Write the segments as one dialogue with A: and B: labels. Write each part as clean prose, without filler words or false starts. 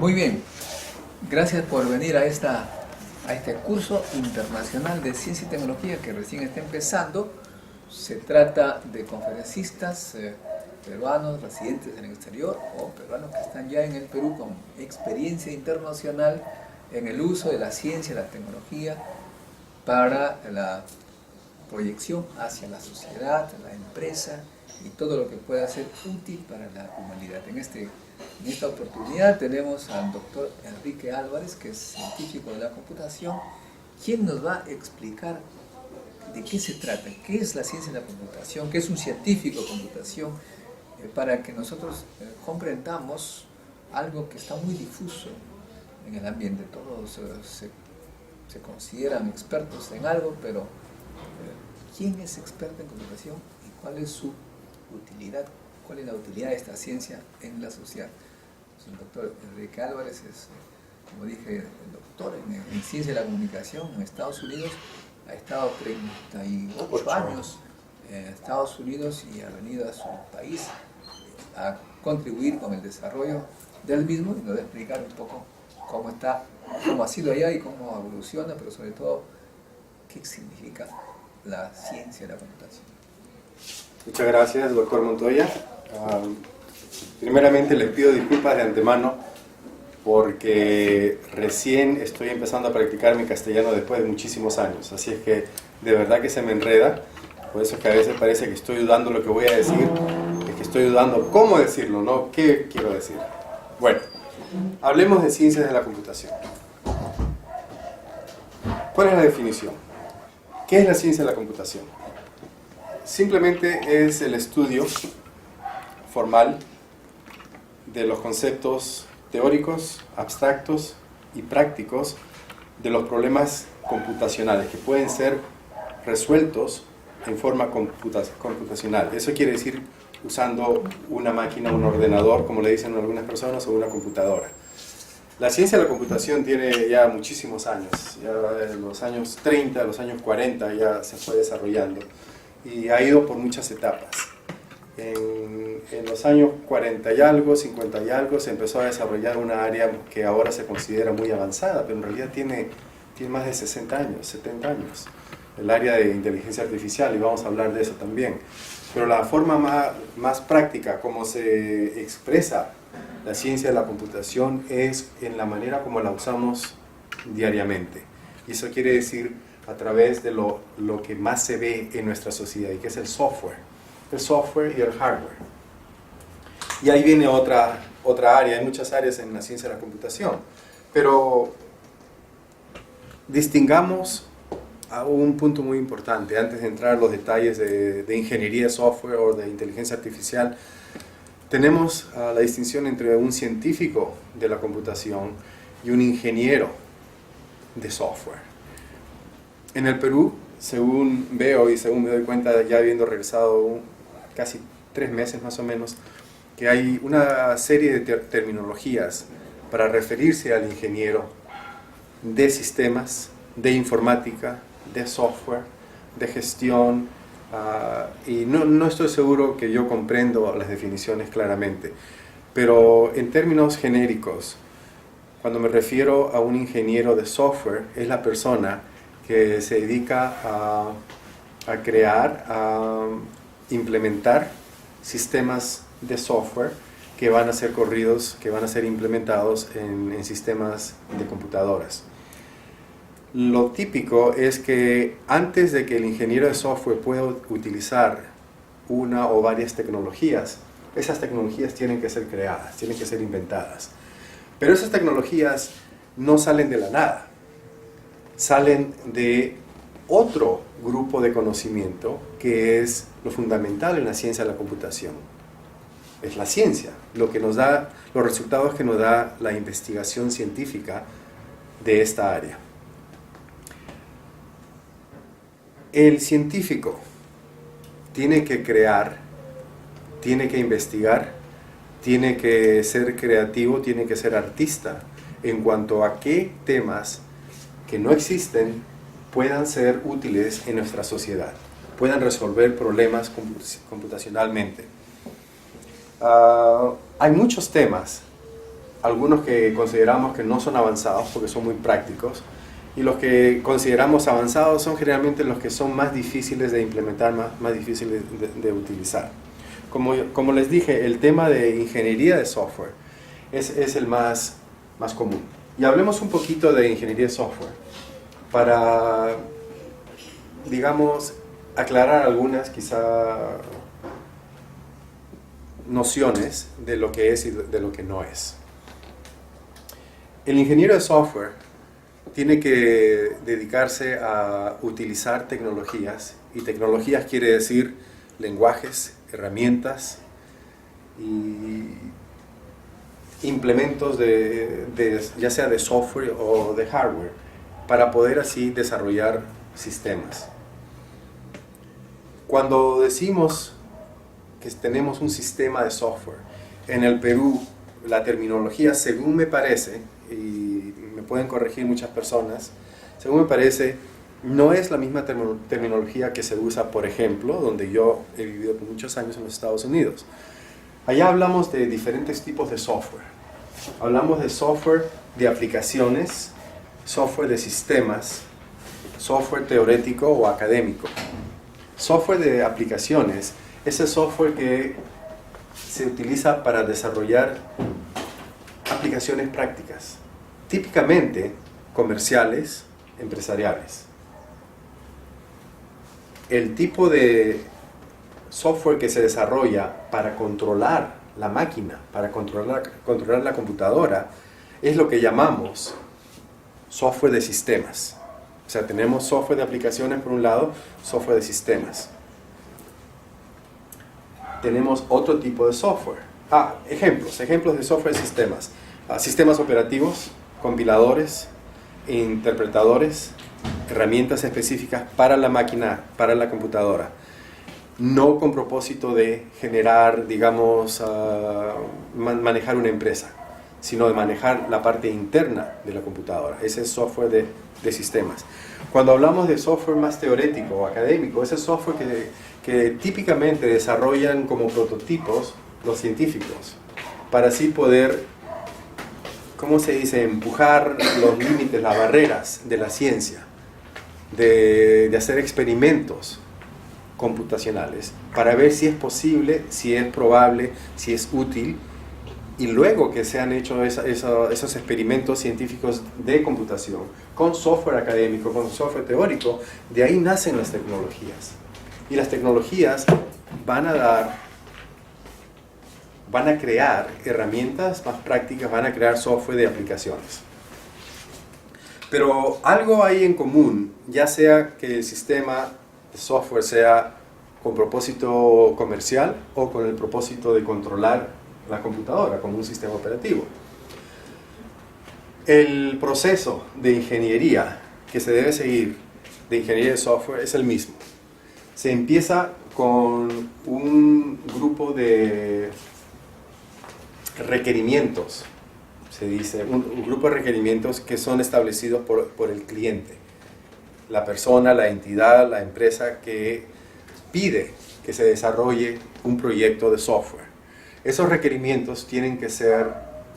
A: Muy bien, gracias por venir a este curso internacional de ciencia y tecnología que recién está empezando. Se trata de conferencistas peruanos residentes en el exterior o peruanos que están ya en el Perú con experiencia internacional en el uso de la ciencia y la tecnología para la proyección hacia la sociedad, la empresa y todo lo que pueda ser útil para la humanidad. En esta oportunidad tenemos al doctor Enrique Álvarez, que es científico de la computación, quien nos va a explicar de qué se trata, qué es la ciencia de la computación, qué es un científico de computación, para que nosotros comprendamos algo que está muy difuso en el ambiente. Todos se consideran expertos en algo, pero ¿quién es experto en computación y cuál es su utilidad? ¿Cuál es la utilidad de esta ciencia en la sociedad? El doctor Enrique Álvarez es, como dije, el doctor en ciencia de la comunicación en Estados Unidos. Ha estado 38 años en Estados Unidos y ha venido a su país a contribuir con el desarrollo del mismo, y nos va a explicar un poco cómo ha sido allá y cómo evoluciona, pero sobre todo qué significa la ciencia de la computación.
B: Muchas gracias, doctor Montoya. Primeramente les pido disculpas de antemano porque recién estoy empezando a practicar mi castellano después de muchísimos años, así es que de verdad que se me enreda, por eso es que a veces parece que estoy dudando lo que voy a decir, es que estoy dudando cómo decirlo, no qué quiero decir. Bueno, hablemos de ciencias de la computación. ¿Cuál es la definición? ¿Qué es la ciencia de la computación? Simplemente es el estudio formal de los conceptos teóricos, abstractos y prácticos de los problemas computacionales que pueden ser resueltos en forma computacional. Eso quiere decir usando una máquina, un ordenador, como le dicen algunas personas, o una computadora. La ciencia de la computación tiene ya muchísimos años, ya en los años 30, los años 40 ya se fue desarrollando y ha ido por muchas etapas. En los años 40 y algo, 50 y algo, se empezó a desarrollar una área que ahora se considera muy avanzada, pero en realidad tiene más de 60 años, 70 años, el área de inteligencia artificial, y vamos a hablar de eso también. Pero la forma más práctica como se expresa la ciencia de la computación es en la manera como la usamos diariamente. Y eso quiere decir a través de lo que más se ve en nuestra sociedad, y que es el software y el hardware. Y ahí viene otra área, hay muchas áreas en la ciencia de la computación, pero distingamos a un punto muy importante antes de entrar a los detalles de ingeniería de software o de inteligencia artificial. Tenemos la distinción entre un científico de la computación y un ingeniero de software. En el Perú, según veo y según me doy cuenta, ya habiendo regresado casi 3 meses más o menos, que hay una serie de terminologías para referirse al ingeniero de sistemas, de informática, de software, de gestión, y no estoy seguro que yo comprendo las definiciones claramente, pero en términos genéricos, cuando me refiero a un ingeniero de software, es la persona que se dedica a crear, a implementar sistemas de software que van a ser corridos, que van a ser implementados en sistemas de computadoras. Lo típico es que antes de que el ingeniero de software pueda utilizar una o varias tecnologías, esas tecnologías tienen que ser creadas, tienen que ser inventadas. Pero esas tecnologías no salen de la nada, salen de otro grupo de conocimiento que es lo fundamental en la ciencia de la computación. Es la ciencia, lo que nos da, los resultados que nos da la investigación científica de esta área. El científico tiene que crear, tiene que investigar, tiene que ser creativo, tiene que ser artista en cuanto a qué temas que no existen puedan ser útiles en nuestra sociedad, puedan resolver problemas computacionalmente. Hay muchos temas algunos que consideramos que no son avanzados porque son muy prácticos, y los que consideramos avanzados son generalmente los que son más difíciles de implementar, más difíciles de utilizar. Como les dije, el tema de ingeniería de software es el más común. Y hablemos un poquito de ingeniería de software para, digamos, aclarar algunas quizá nociones de lo que es y de lo que no es. El ingeniero de software tiene que dedicarse a utilizar tecnologías, y tecnologías quiere decir lenguajes, herramientas y implementos ya sea de software o de hardware, para poder así desarrollar sistemas. Cuando decimos que tenemos un sistema de software, en el Perú la terminología, según me parece, y me pueden corregir muchas personas, según me parece, no es la misma terminología que se usa, por ejemplo, donde yo he vivido por muchos años en los Estados Unidos. Allá hablamos de diferentes tipos de software. Hablamos de software de aplicaciones, software de sistemas, software teórico o académico. Software de aplicaciones es el software que se utiliza para desarrollar aplicaciones prácticas, típicamente comerciales, empresariales. El tipo de software que se desarrolla para controlar la máquina, para controlar la computadora, es lo que llamamos software de sistemas. O sea, tenemos software de aplicaciones por un lado, software de sistemas. Tenemos otro tipo de software. Ejemplos de software de sistemas. Sistemas operativos, compiladores, interpretadores, herramientas específicas para la máquina, para la computadora. No con propósito de generar, digamos, manejar una empresa, sino de manejar la parte interna de la computadora. Ese es software de sistemas. Cuando hablamos de software más teórico o académico, ese software que típicamente desarrollan como prototipos los científicos, para así poder, ¿cómo se dice?, empujar los límites, las barreras de la ciencia, de hacer experimentos computacionales para ver si es posible, si es probable, si es útil, y luego que se han hecho esos experimentos científicos de computación con software académico, con software teórico, de ahí nacen las tecnologías. Y las tecnologías van a crear herramientas más prácticas, van a crear software de aplicaciones. Pero algo hay en común, ya sea que el sistema de software sea con propósito comercial o con el propósito de controlar la computadora como un sistema operativo. El proceso de ingeniería que se debe seguir, de ingeniería de software, es el mismo. Se empieza con un grupo de requerimientos, se dice, un grupo de requerimientos que son establecidos por el cliente, la persona, la entidad, la empresa que pide que se desarrolle un proyecto de software. Esos requerimientos tienen que ser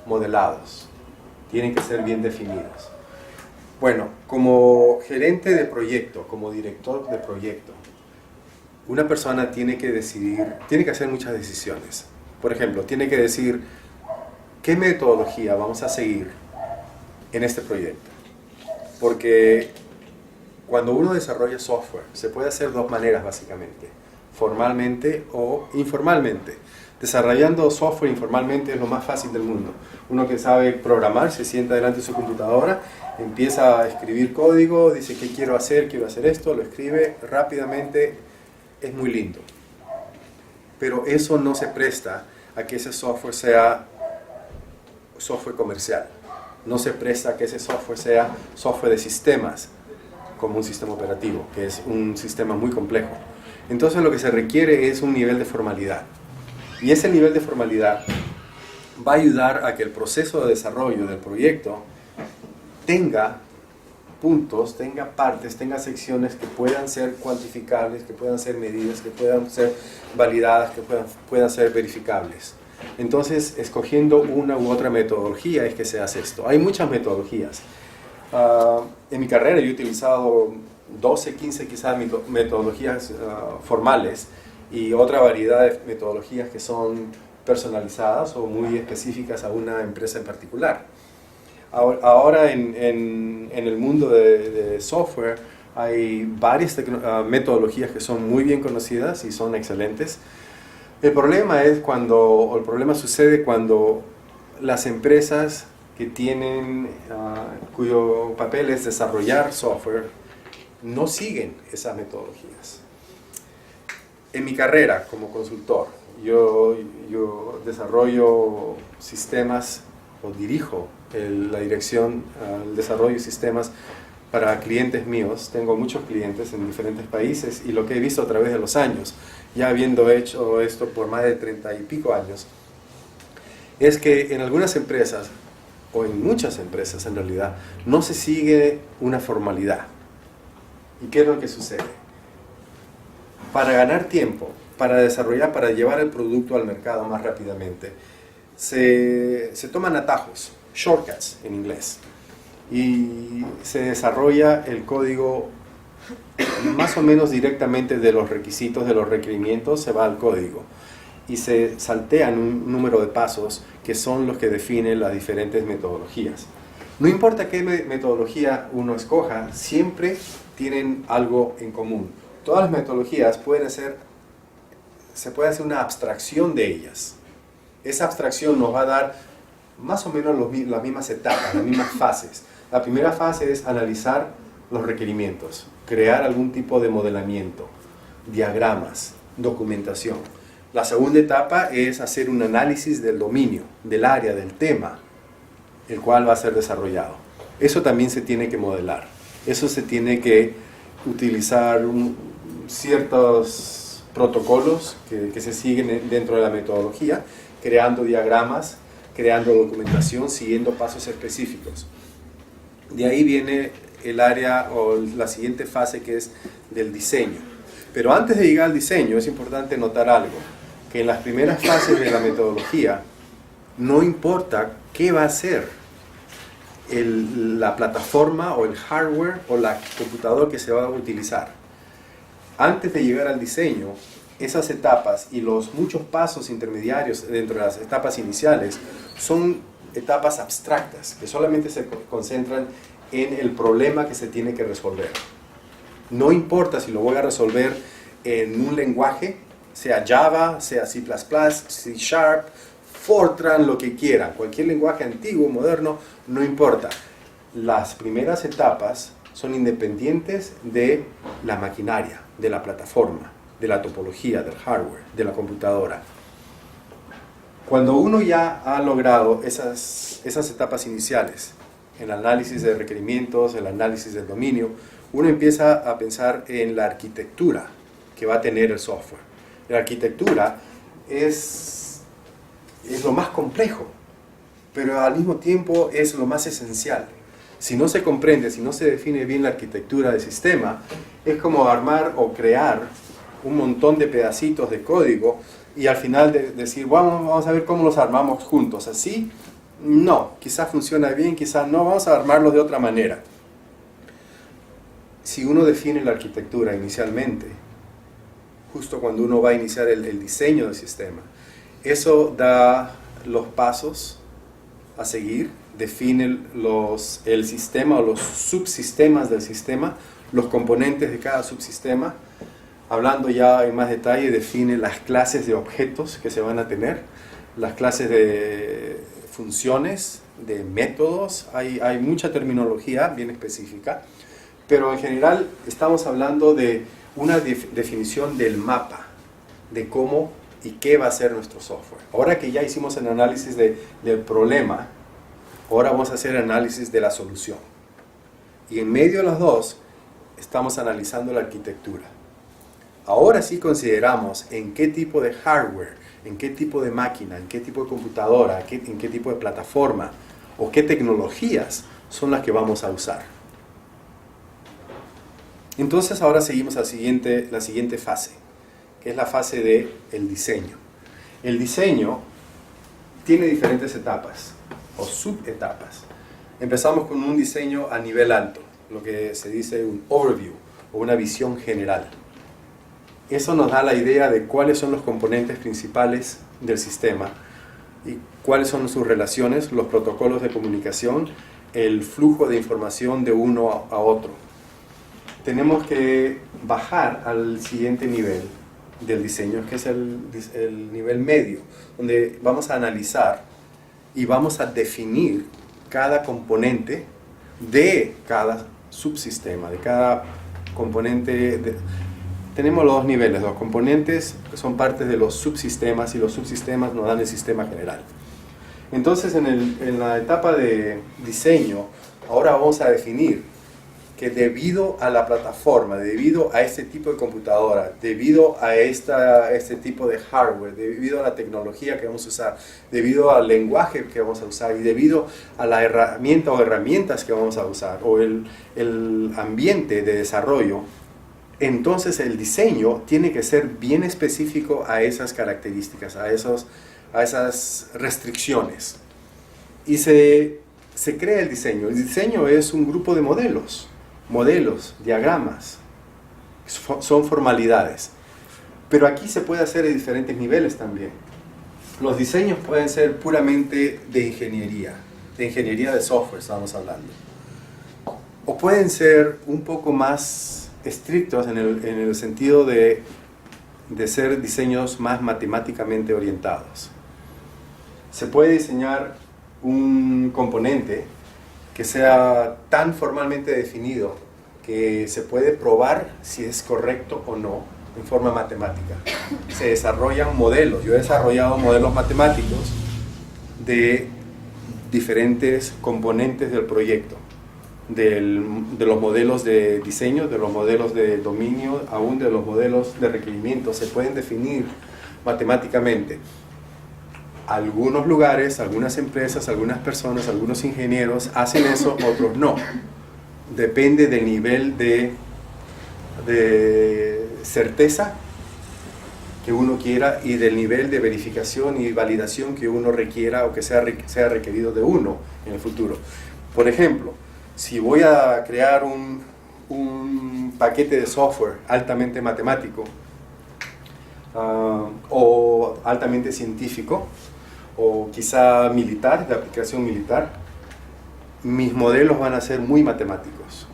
B: modelados, tienen que ser bien definidos. Bueno, como gerente de proyecto, como director de proyecto, una persona tiene que hacer muchas decisiones. Por ejemplo, tiene que decir qué metodología vamos a seguir en este proyecto. Porque cuando uno desarrolla software, se puede hacer de dos maneras básicamente, formalmente o informalmente. Desarrollando software informalmente es lo más fácil del mundo. Uno que sabe programar se sienta delante de su computadora, empieza a escribir código, dice qué quiero hacer esto, lo escribe rápidamente, es muy lindo. Pero eso no se presta a que ese software sea software comercial. No se presta a que ese software sea software de sistemas, como un sistema operativo, que es un sistema muy complejo. Entonces lo que se requiere es un nivel de formalidad. Y ese nivel de formalidad va a ayudar a que el proceso de desarrollo del proyecto tenga puntos, tenga partes, tenga secciones que puedan ser cuantificables, que puedan ser medidas, que puedan ser validadas, que puedan ser verificables. Entonces, escogiendo una u otra metodología es que se hace esto. Hay muchas metodologías. En mi carrera yo he utilizado 12, 15 quizás metodologías formales y otra variedad de metodologías que son personalizadas o muy específicas a una empresa en particular. Ahora en el mundo de software hay varias metodologías que son muy bien conocidas y son excelentes. El problema sucede cuando las empresas que tienen, cuyo papel es desarrollar software, no siguen esas metodologías. En mi carrera como consultor, yo desarrollo sistemas o dirijo la dirección al desarrollo de sistemas para clientes míos. Tengo muchos clientes en diferentes países y lo que he visto a través de los años, ya habiendo hecho esto por más de 30 y pico años, es que en algunas empresas, o en muchas empresas en realidad, no se sigue una formalidad. ¿Y qué es lo que sucede? Para ganar tiempo, para desarrollar, para llevar el producto al mercado más rápidamente, se toman atajos, shortcuts en inglés, y se desarrolla el código más o menos directamente de los requisitos, de los requerimientos, se va al código y se saltean un número de pasos que son los que definen las diferentes metodologías. No importa qué metodología uno escoja, siempre tienen algo en común. Todas las metodologías se puede hacer una abstracción de ellas. Esa abstracción nos va a dar más o menos las mismas etapas, las mismas fases. La primera fase es analizar los requerimientos, crear algún tipo de modelamiento, diagramas, documentación. La segunda etapa es hacer un análisis del dominio, del área, del tema, el cual va a ser desarrollado. Eso también se tiene que modelar. Eso se tiene que utilizar ciertos protocolos que se siguen dentro de la metodología, creando diagramas, creando documentación, siguiendo pasos específicos. De ahí viene el área o la siguiente fase, que es del diseño. Pero antes de llegar al diseño es importante notar algo, que en las primeras fases de la metodología no importa qué va a ser la plataforma o el hardware o la computadora que se va a utilizar. Antes de llegar al diseño, esas etapas y los muchos pasos intermediarios dentro de las etapas iniciales son etapas abstractas que solamente se concentran en el problema que se tiene que resolver. No importa si lo voy a resolver en un lenguaje, sea Java, sea C++, C Sharp, Fortran, lo que quieran, cualquier lenguaje antiguo, moderno, no importa. Las primeras etapas son independientes de la maquinaria, de la plataforma, de la topología, del hardware, de la computadora. Cuando uno ya ha logrado esas etapas iniciales, el análisis de requerimientos, el análisis del dominio, uno empieza a pensar en la arquitectura que va a tener el software. La arquitectura es lo más complejo, pero al mismo tiempo es lo más esencial. Si no se comprende, si no se define bien la arquitectura del sistema, es como armar o crear un montón de pedacitos de código y al final decir, vamos a ver cómo los armamos juntos. Así, no, quizás funciona bien, quizás no, vamos a armarlos de otra manera. Si uno define la arquitectura inicialmente, justo cuando uno va a iniciar el diseño del sistema, eso da los pasos a seguir, define el sistema o los subsistemas del sistema, los componentes de cada subsistema. Hablando ya en más detalle, define las clases de objetos que se van a tener, las clases de funciones, de métodos. Hay mucha terminología bien específica, pero en general estamos hablando de una definición del mapa, de cómo y qué va a ser nuestro software. Ahora que ya hicimos el análisis del problema, ahora vamos a hacer el análisis de la solución. Y en medio de los dos, estamos analizando la arquitectura. Ahora sí consideramos en qué tipo de hardware, en qué tipo de máquina, en qué tipo de computadora, en qué tipo de plataforma o qué tecnologías son las que vamos a usar. Entonces ahora seguimos a la siguiente fase, que es la fase del diseño. El diseño tiene diferentes etapas o subetapas. Empezamos con un diseño a nivel alto, lo que se dice un overview o una visión general. Eso nos da la idea de cuáles son los componentes principales del sistema y cuáles son sus relaciones, los protocolos de comunicación, el flujo de información de uno a otro. Tenemos que bajar al siguiente nivel del diseño, que es el nivel medio, donde vamos a analizar y vamos a definir cada componente de cada subsistema, de cada componente. Tenemos los dos niveles, los componentes que son partes de los subsistemas y los subsistemas nos dan el sistema general. Entonces en la etapa de diseño, ahora vamos a definir que debido a la plataforma, debido a este tipo de computadora, debido a este tipo de hardware, debido a la tecnología que vamos a usar, debido al lenguaje que vamos a usar y debido a la herramienta o herramientas que vamos a usar o el ambiente de desarrollo, entonces el diseño tiene que ser bien específico a esas características, a esas restricciones. Y se crea el diseño. El diseño es un grupo de modelos, diagramas, son formalidades. Pero aquí se puede hacer de diferentes niveles también. Los diseños pueden ser puramente de ingeniería de software estamos hablando. O pueden ser un poco más estrictos en el sentido de ser diseños más matemáticamente orientados. Se puede diseñar un componente que sea tan formalmente definido que se puede probar si es correcto o no en forma matemática. Se desarrollan modelos. Yo he desarrollado modelos matemáticos de diferentes componentes del proyecto, de los modelos de diseño, de los modelos de dominio, aún de los modelos de requerimientos. Se pueden definir matemáticamente. Algunos lugares, algunas empresas, algunas personas, algunos ingenieros hacen eso, otros no. Depende del nivel de certeza que uno quiera y del nivel de verificación y validación que uno requiera o que sea requerido de uno en el futuro. Por ejemplo, si voy a crear un paquete de software altamente matemático o altamente científico, o quizá militar, de aplicación militar, mis modelos van a ser muy matemáticos.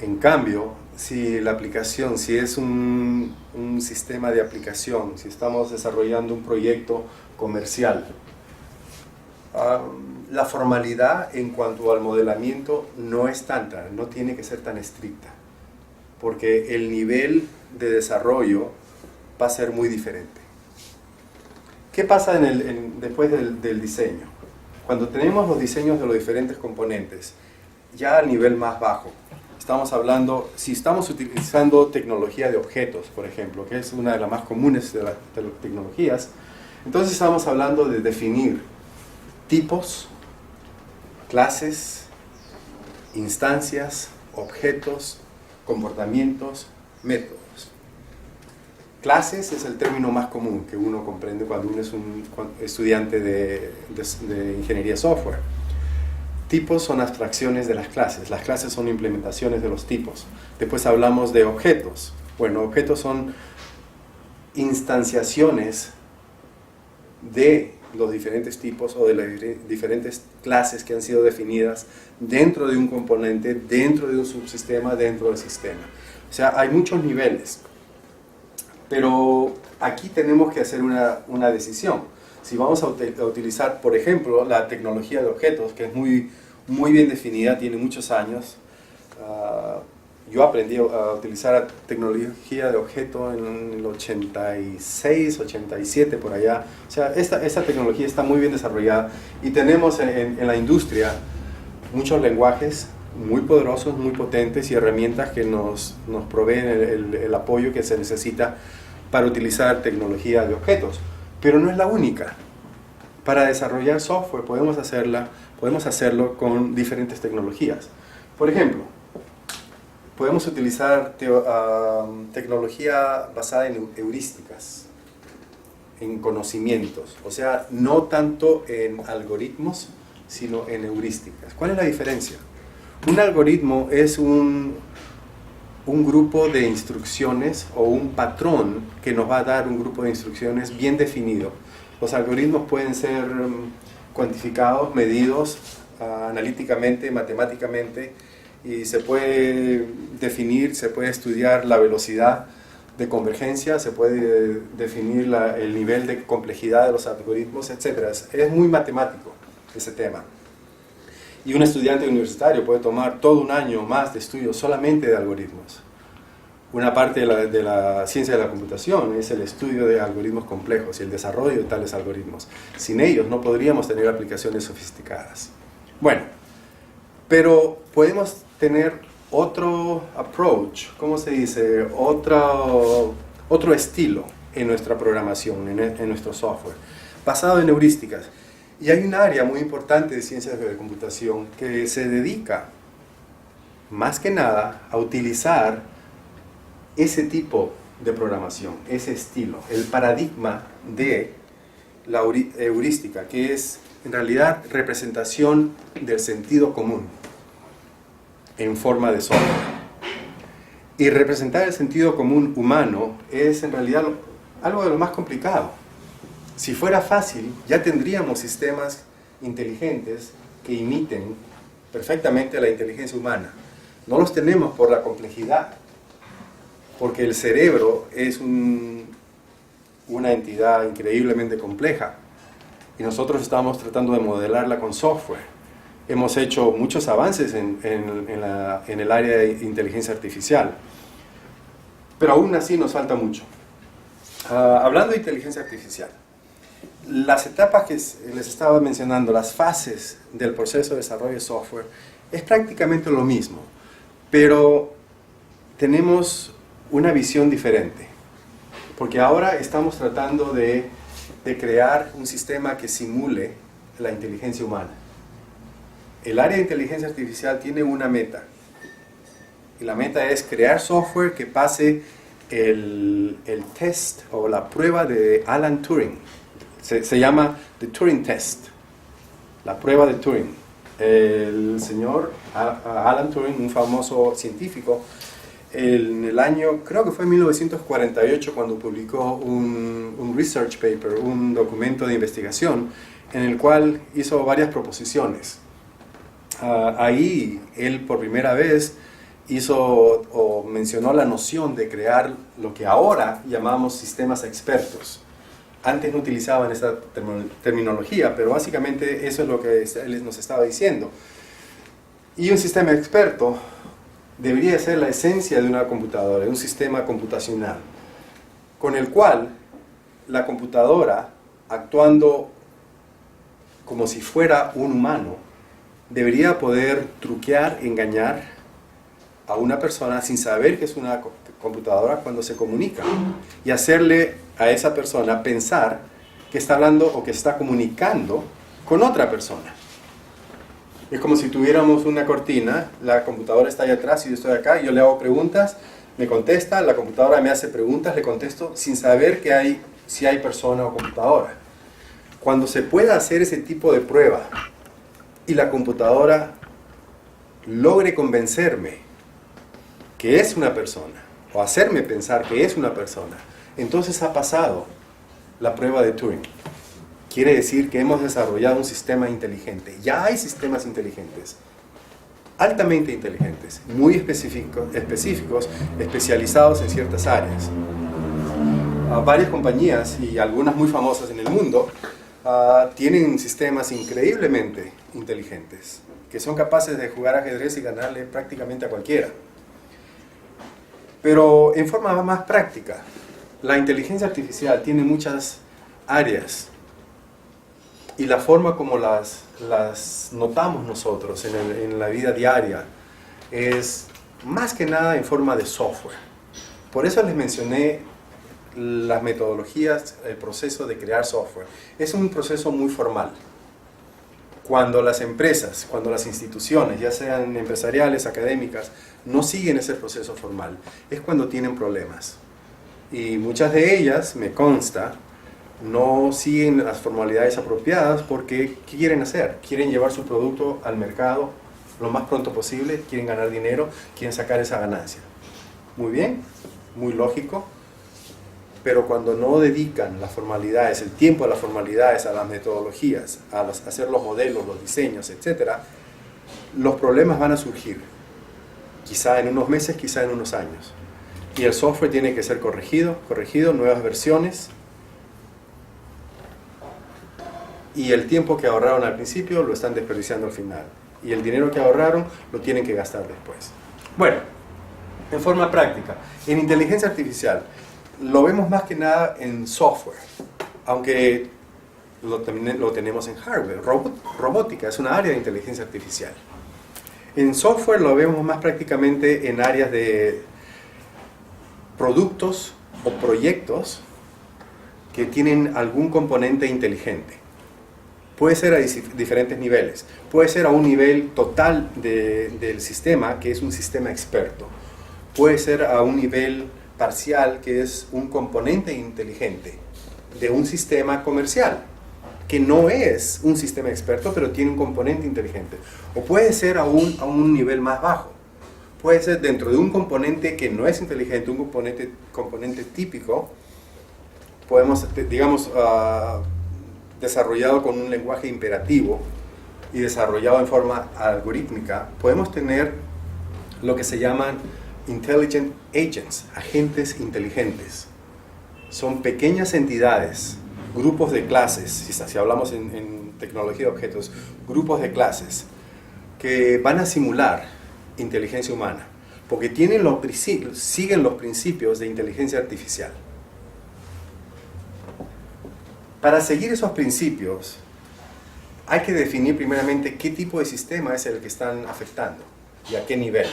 B: En cambio, si la aplicación, si es un sistema de aplicación, si estamos desarrollando un proyecto comercial, la formalidad en cuanto al modelamiento no es tanta, no tiene que ser tan estricta, porque el nivel de desarrollo va a ser muy diferente. ¿Qué pasa después del diseño? Cuando tenemos los diseños de los diferentes componentes, ya al nivel más bajo, estamos hablando, si estamos utilizando tecnología de objetos, por ejemplo, que es una de las más comunes de las tecnologías, entonces estamos hablando de definir tipos, clases, instancias, objetos, comportamientos, métodos. Clases es el término más común que uno comprende cuando uno es un estudiante de ingeniería de software. Tipos son abstracciones de las clases. Las clases son implementaciones de los tipos. Después hablamos de objetos. Bueno, objetos son instanciaciones de los diferentes tipos o de las diferentes clases que han sido definidas dentro de un componente, dentro de un subsistema, dentro del sistema. O sea, hay muchos niveles. Pero aquí tenemos que hacer una decisión. Si vamos a utilizar, por ejemplo, la tecnología de objetos, que es muy bien definida, tiene muchos años. Yo aprendí a utilizar la tecnología de objetos en el 86, 87, por allá. O sea, esta tecnología está muy bien desarrollada y tenemos en la industria muchos lenguajes muy poderosos, muy potentes y herramientas que nos proveen el apoyo que se necesita para utilizar tecnología de objetos. Pero no es la única. Para desarrollar software podemos hacerlo con diferentes tecnologías. Por ejemplo, podemos utilizar tecnología basada en heurísticas. en conocimientos, o sea, no tanto en algoritmos, sino en heurísticas. ¿Cuál es la diferencia? Un algoritmo es un grupo de instrucciones o un patrón que nos va a dar un grupo de instrucciones bien definido. Los algoritmos pueden ser cuantificados, medidos analíticamente, matemáticamente, y se puede definir, se puede estudiar la velocidad de convergencia, se puede definir el nivel de complejidad de los algoritmos, etc. Es muy matemático ese tema. Y un estudiante universitario puede tomar todo un año más de estudio solamente de algoritmos. Una parte de la ciencia de la computación es el estudio de algoritmos complejos y el desarrollo de tales algoritmos. Sin ellos no podríamos tener aplicaciones sofisticadas. Bueno, pero podemos tener otro approach, ¿cómo se dice? Otro estilo en nuestra programación, en nuestro software, basado en heurísticas. Y hay un área muy importante de ciencias de computación que se dedica, más que nada, a utilizar ese tipo de programación, ese estilo, el paradigma de la heurística, que es en realidad representación del sentido común en forma de software. Y representar el sentido común humano es en realidad algo de lo más complicado. Si fuera fácil, ya tendríamos sistemas inteligentes que imiten perfectamente la inteligencia humana. No los tenemos por la complejidad, porque el cerebro es una entidad increíblemente compleja y nosotros estamos tratando de modelarla con software. Hemos hecho muchos avances en el área de inteligencia artificial, pero aún así nos falta mucho. Hablando de inteligencia artificial, las etapas que les estaba mencionando, las fases del proceso de desarrollo de software, es prácticamente lo mismo, pero tenemos una visión diferente, porque ahora estamos tratando de crear un sistema que simule la inteligencia humana. El área de inteligencia artificial tiene una meta, y la meta es crear software que pase el test o la prueba de Alan Turing. Se llama The Turing Test, la prueba de Turing. El señor Alan Turing, un famoso científico, en el año, creo que fue en 1948, cuando publicó un research paper, un documento de investigación, en el cual hizo varias proposiciones. Ahí él por primera vez hizo o mencionó la noción de crear lo que ahora llamamos sistemas expertos. Antes no utilizaban esta terminología, pero básicamente eso es lo que él nos estaba diciendo. Y un sistema experto debería ser la esencia de una computadora, de un sistema computacional, con el cual la computadora, actuando como si fuera un humano, debería poder truquear, engañar a una persona sin saber que es una computadora cuando se comunica, y hacerle a esa persona pensar que está hablando o que está comunicando con otra persona. Es como si tuviéramos una cortina, la computadora está allá atrás y yo estoy acá, y yo le hago preguntas, me contesta, la computadora me hace preguntas, le contesto sin saber si hay persona o computadora. Cuando se pueda hacer ese tipo de prueba y la computadora logre convencerme que es una persona, o hacerme pensar que es una persona, entonces ha pasado la prueba de Turing. Quiere decir que hemos desarrollado un sistema inteligente. Ya hay sistemas inteligentes, altamente inteligentes, muy específicos, especializados en ciertas áreas. Varias compañías, y algunas muy famosas en el mundo, tienen sistemas increíblemente inteligentes, que son capaces de jugar ajedrez y ganarle prácticamente a cualquiera. Pero en forma más práctica, la inteligencia artificial tiene muchas áreas, y la forma como las notamos nosotros en la vida diaria es más que nada en forma de software. Por eso les mencioné las metodologías, el proceso de crear software. Es un proceso muy formal. Cuando las empresas, cuando las instituciones, ya sean empresariales, académicas, no siguen ese proceso formal, es cuando tienen problemas. Y muchas de ellas, me consta, no siguen las formalidades apropiadas porque ¿qué quieren hacer? Quieren llevar su producto al mercado lo más pronto posible, quieren ganar dinero, quieren sacar esa ganancia. Muy bien, muy lógico, pero cuando no dedican las formalidades, el tiempo a las formalidades, a las metodologías, a hacer los modelos, los diseños, etc., los problemas van a surgir, quizá en unos meses, quizá en unos años. Y el software tiene que ser corregido, nuevas versiones, y el tiempo que ahorraron al principio lo están desperdiciando al final. Y el dinero que ahorraron lo tienen que gastar después. Bueno, en forma práctica, en inteligencia artificial, lo vemos más que nada en software, aunque también lo tenemos en hardware. Robótica es una área de inteligencia artificial. En software lo vemos más prácticamente en áreas de productos o proyectos que tienen algún componente inteligente. Puede ser a diferentes niveles. Puede ser a un nivel total del sistema, que es un sistema experto. Puede ser a un nivel parcial, que es un componente inteligente de un sistema comercial, que no es un sistema experto, pero tiene un componente inteligente. O puede ser a un nivel más bajo. Puede ser dentro de un componente que no es inteligente, un componente típico, podemos, digamos, desarrollado con un lenguaje imperativo y desarrollado en forma algorítmica, podemos tener lo que se llaman intelligent agents, agentes inteligentes. Son pequeñas entidades, grupos de clases, si hablamos en tecnología de objetos, grupos de clases que van a simular inteligencia humana, porque siguen los principios de inteligencia artificial. Para seguir esos principios, hay que definir primeramente qué tipo de sistema es el que están afectando y a qué nivel.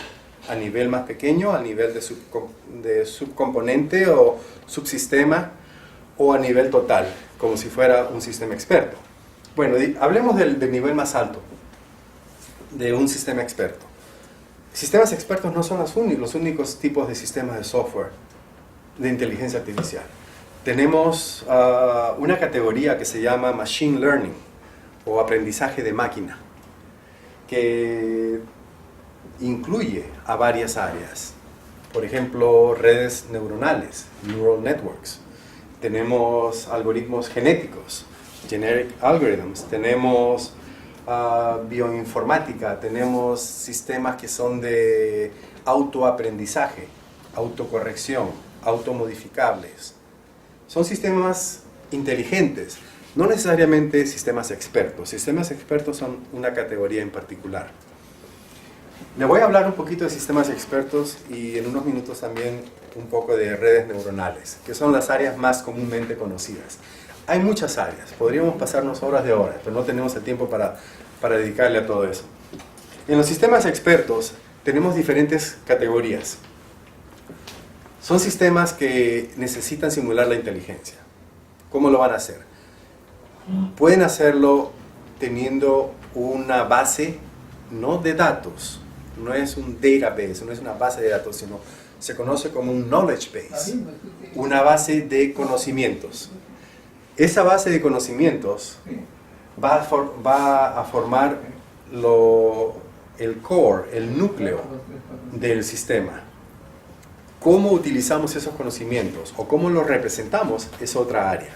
B: A nivel más pequeño, a nivel de subcomponente o subsistema, o a nivel total, como si fuera un sistema experto. Bueno, hablemos del nivel más alto de un sistema experto. Sistemas expertos no son los únicos tipos de sistemas de software de inteligencia artificial. Tenemos una categoría que se llama Machine Learning o aprendizaje de máquina, que incluye a varias áreas. Por ejemplo, redes neuronales, neural networks. Tenemos algoritmos genéticos, generic algorithms. Tenemos bioinformática. Tenemos sistemas que son de autoaprendizaje, autocorrección, automodificables. Son sistemas inteligentes, no necesariamente sistemas expertos. Sistemas expertos son una categoría en particular. Le voy a hablar un poquito de sistemas expertos y en unos minutos también un poco de redes neuronales, que son las áreas más comúnmente conocidas. Hay muchas áreas, podríamos pasarnos horas de horas, pero no tenemos el tiempo para dedicarle a todo eso. En los sistemas expertos tenemos diferentes categorías. Son sistemas que necesitan simular la inteligencia. ¿Cómo lo van a hacer? Pueden hacerlo teniendo una base, no de datos, no es un database, no es una base de datos, sino se conoce como un knowledge base, una base de conocimientos. Esa base de conocimientos va a formar el core, el núcleo del sistema. Cómo utilizamos esos conocimientos o cómo los representamos es otra área.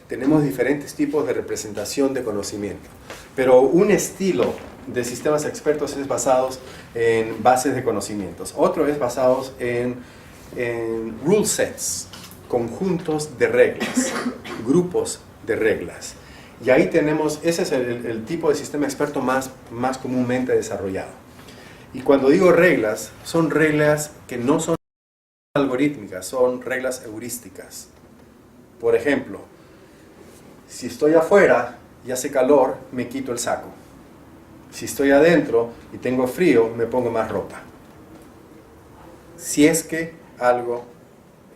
B: Tenemos diferentes tipos de representación de conocimiento, pero un estilo de sistemas expertos es basado en bases de conocimientos. Otro es basado en rule sets, conjuntos de reglas, grupos de reglas. Y ahí tenemos, ese es el tipo de sistema experto más comúnmente desarrollado. Y cuando digo reglas, son reglas que no son algorítmicas, son reglas heurísticas. Por ejemplo, si estoy afuera y hace calor, me quito el saco. Si estoy adentro y tengo frío, me pongo más ropa. Si es que algo,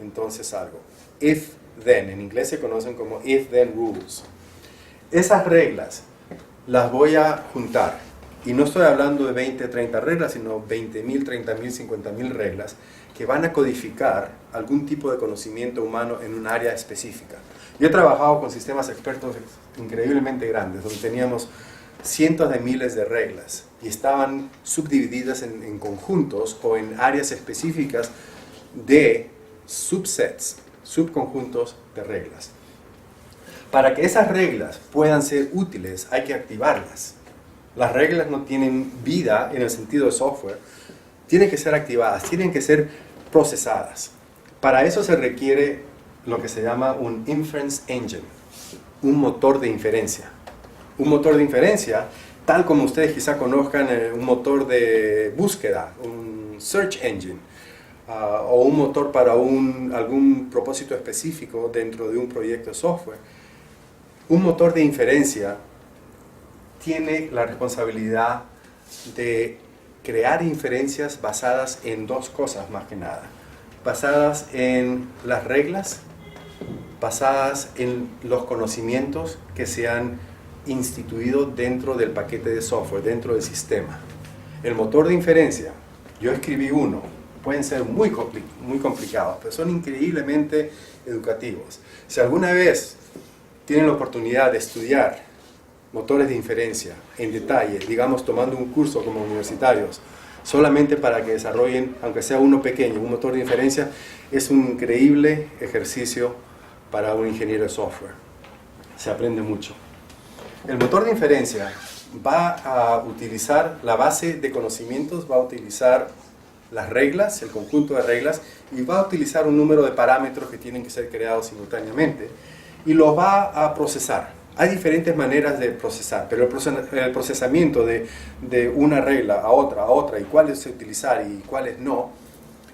B: entonces algo. If, then. En inglés se conocen como if, then rules. Esas reglas las voy a juntar. Y no estoy hablando de 20, 30 reglas, sino 20.000, 30.000, 50.000 reglas que van a codificar algún tipo de conocimiento humano en un área específica. Yo he trabajado con sistemas expertos increíblemente grandes, donde teníamos cientos de miles de reglas y estaban subdivididas en conjuntos o en áreas específicas de subsets, subconjuntos de reglas. Para que esas reglas puedan ser útiles, hay que activarlas. Las reglas no tienen vida en el sentido de software, tienen que ser activadas, tienen que ser procesadas. Para eso se requiere lo que se llama un inference engine, un motor de inferencia. Un motor de inferencia, tal como ustedes quizá conozcan un motor de búsqueda, un search engine, o un motor para algún propósito específico dentro de un proyecto de software. Un motor de inferencia tiene la responsabilidad de crear inferencias basadas en dos cosas más que nada. Basadas en las reglas, basadas en los conocimientos que se han instituido dentro del paquete de software, dentro del sistema. El motor de inferencia, yo escribí uno, pueden ser muy complicados, pero son increíblemente educativos. Si alguna vez tienen la oportunidad de estudiar motores de inferencia en detalle, digamos tomando un curso como universitarios, solamente para que desarrollen, aunque sea uno pequeño, un motor de inferencia, es un increíble ejercicio para un ingeniero de software. Se aprende mucho. El motor de inferencia va a utilizar la base de conocimientos, va a utilizar las reglas, el conjunto de reglas, y va a utilizar un número de parámetros que tienen que ser creados simultáneamente, y los va a procesar. Hay diferentes maneras de procesar, pero el procesamiento de una regla a otra, y cuáles utilizar y cuáles no,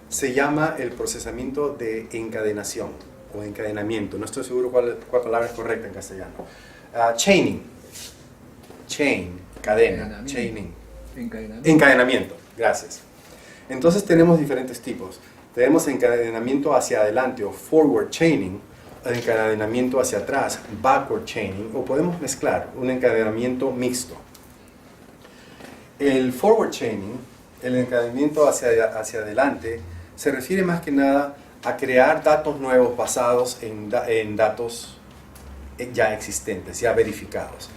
B: se llama el procesamiento de encadenación o encadenamiento. No estoy seguro cuál palabra es correcta en castellano. Chaining. Chain, cadena, chaining. Encadenamiento, gracias. Entonces tenemos diferentes tipos. Tenemos encadenamiento hacia adelante o forward chaining, encadenamiento hacia atrás, backward chaining, o podemos mezclar un encadenamiento mixto. El forward chaining, el encadenamiento hacia adelante, se refiere más que nada a crear datos nuevos basados en datos ya existentes, ya verificados.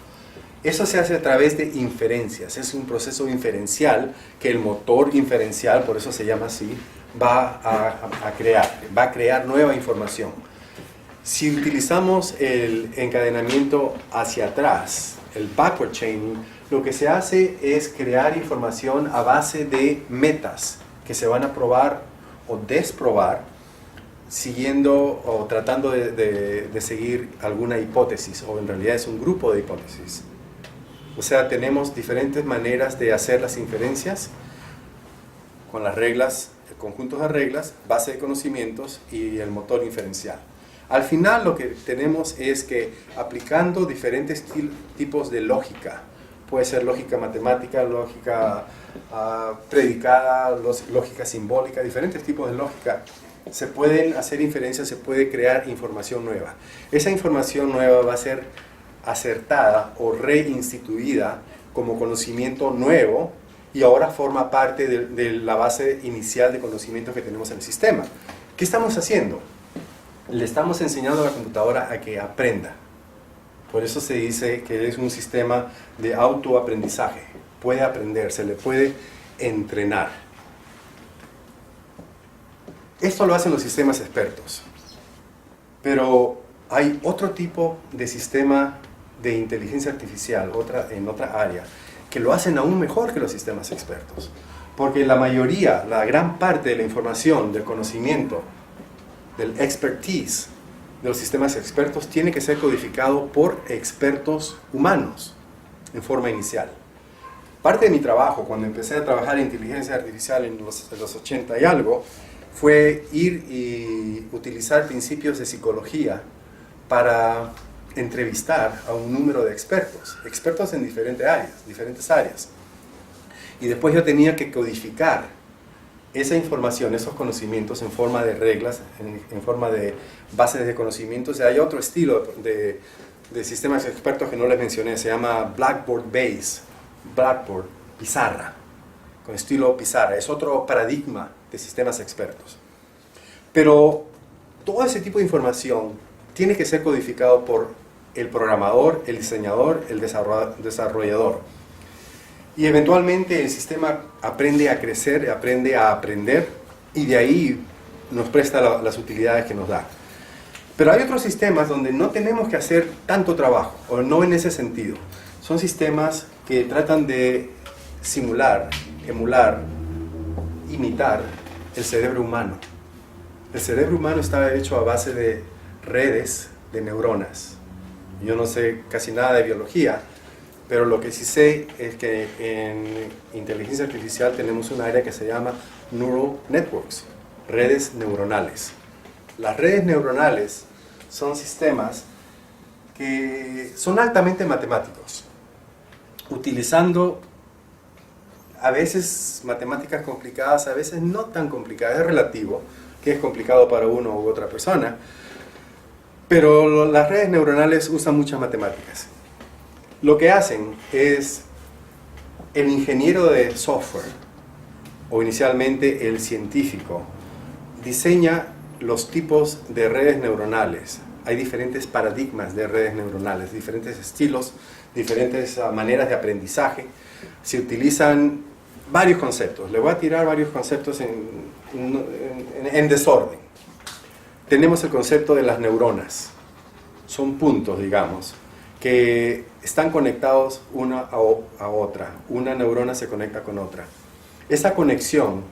B: Eso se hace a través de inferencias, es un proceso inferencial que el motor inferencial, por eso se llama así, va a crear nueva información. Si utilizamos el encadenamiento hacia atrás, el backward chaining, lo que se hace es crear información a base de metas que se van a probar o desprobar siguiendo o tratando de seguir alguna hipótesis, o en realidad es un grupo de hipótesis. O sea, tenemos diferentes maneras de hacer las inferencias con las reglas, el conjunto de reglas, base de conocimientos y el motor inferencial. Al final lo que tenemos es que aplicando diferentes tipos de lógica, puede ser lógica matemática, lógica predicada, lógica simbólica, diferentes tipos de lógica, se pueden hacer inferencias, se puede crear información nueva. Esa información nueva va a ser acertada o reinstituida como conocimiento nuevo y ahora forma parte de la base inicial de conocimientos que tenemos en el sistema. ¿Qué estamos haciendo? Le estamos enseñando a la computadora a que aprenda. Por eso se dice que es un sistema de autoaprendizaje. Puede aprender, se le puede entrenar. Esto lo hacen los sistemas expertos. Pero hay otro tipo de sistema de inteligencia artificial, en otra área, que lo hacen aún mejor que los sistemas expertos. Porque la mayoría, la gran parte de la información, del conocimiento, del expertise de los sistemas expertos tiene que ser codificado por expertos humanos en forma inicial. Parte de mi trabajo, cuando empecé a trabajar en inteligencia artificial en los 80 y algo, fue ir y utilizar principios de psicología para entrevistar a un número de expertos en diferentes áreas. Y después yo tenía que codificar esa información, esos conocimientos en forma de reglas, en forma de bases de conocimientos. Y hay otro estilo de sistemas expertos que no les mencioné, se llama Blackboard Base, Blackboard, pizarra, con estilo pizarra. Es otro paradigma de sistemas expertos. Pero todo ese tipo de información tiene que ser codificado por el programador, el diseñador, el desarrollador. Y eventualmente el sistema aprende a crecer, aprende a aprender, y de ahí nos presta las utilidades que nos da. Pero hay otros sistemas donde no tenemos que hacer tanto trabajo, o no en ese sentido. Son sistemas que tratan de simular, emular, imitar el cerebro humano. El cerebro humano está hecho a base de redes de neuronas. Yo no sé casi nada de biología, pero lo que sí sé es que en inteligencia artificial tenemos un área que se llama Neural Networks, redes neuronales. Las redes neuronales son sistemas que son altamente matemáticos, utilizando a veces matemáticas complicadas, a veces no tan complicadas, es relativo, que es complicado para uno u otra persona, pero las redes neuronales usan muchas matemáticas. Lo que hacen es, el ingeniero de software, o inicialmente el científico, diseña los tipos de redes neuronales. Hay diferentes paradigmas de redes neuronales, diferentes estilos, diferentes maneras de aprendizaje. Se utilizan varios conceptos. Le voy a tirar varios conceptos en desorden. Tenemos el concepto de las neuronas. Son puntos, digamos, que están conectados una a otra. Una neurona se conecta con otra. Esa conexión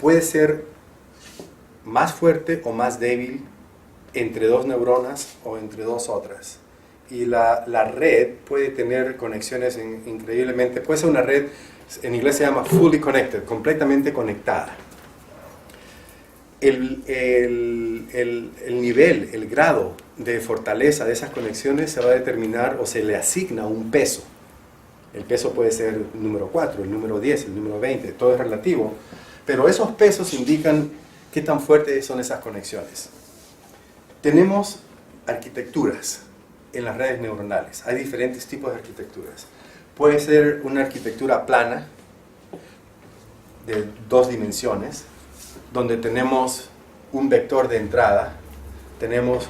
B: puede ser más fuerte o más débil entre dos neuronas o entre dos otras. Y la red puede tener conexiones increíblemente. Puede ser una red, en inglés se llama fully connected, completamente conectada. El nivel, el grado de fortaleza de esas conexiones se va a determinar, o se le asigna un peso. El peso puede ser el número 4, el número 10, el número 20, todo es relativo, pero esos pesos indican qué tan fuertes son esas conexiones. Tenemos arquitecturas en las redes neuronales. Hay diferentes tipos de arquitecturas. Puede ser una arquitectura plana, de 2 dimensiones, donde tenemos un vector de entrada, tenemos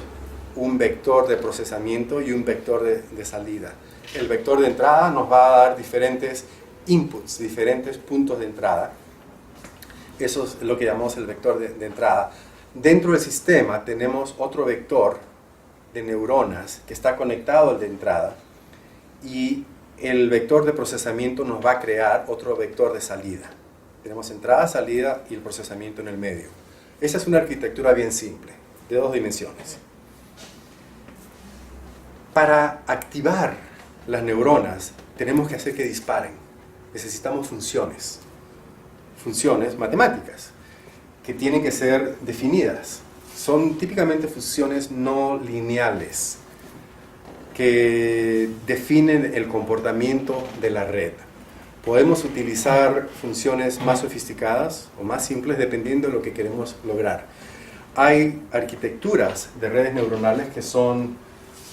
B: un vector de procesamiento y un vector de salida. El vector de entrada nos va a dar diferentes inputs, diferentes puntos de entrada. Eso es lo que llamamos el vector de entrada. Dentro del sistema tenemos otro vector de neuronas que está conectado al de entrada, y el vector de procesamiento nos va a crear otro vector de salida. Tenemos entrada, salida y el procesamiento en el medio. Esa es una arquitectura bien simple, de 2 dimensiones. Para activar las neuronas tenemos que hacer que disparen. Necesitamos funciones matemáticas que tienen que ser definidas. Son típicamente funciones no lineales que definen el comportamiento de la red. Podemos utilizar funciones más sofisticadas o más simples dependiendo de lo que queremos lograr. Hay arquitecturas de redes neuronales que son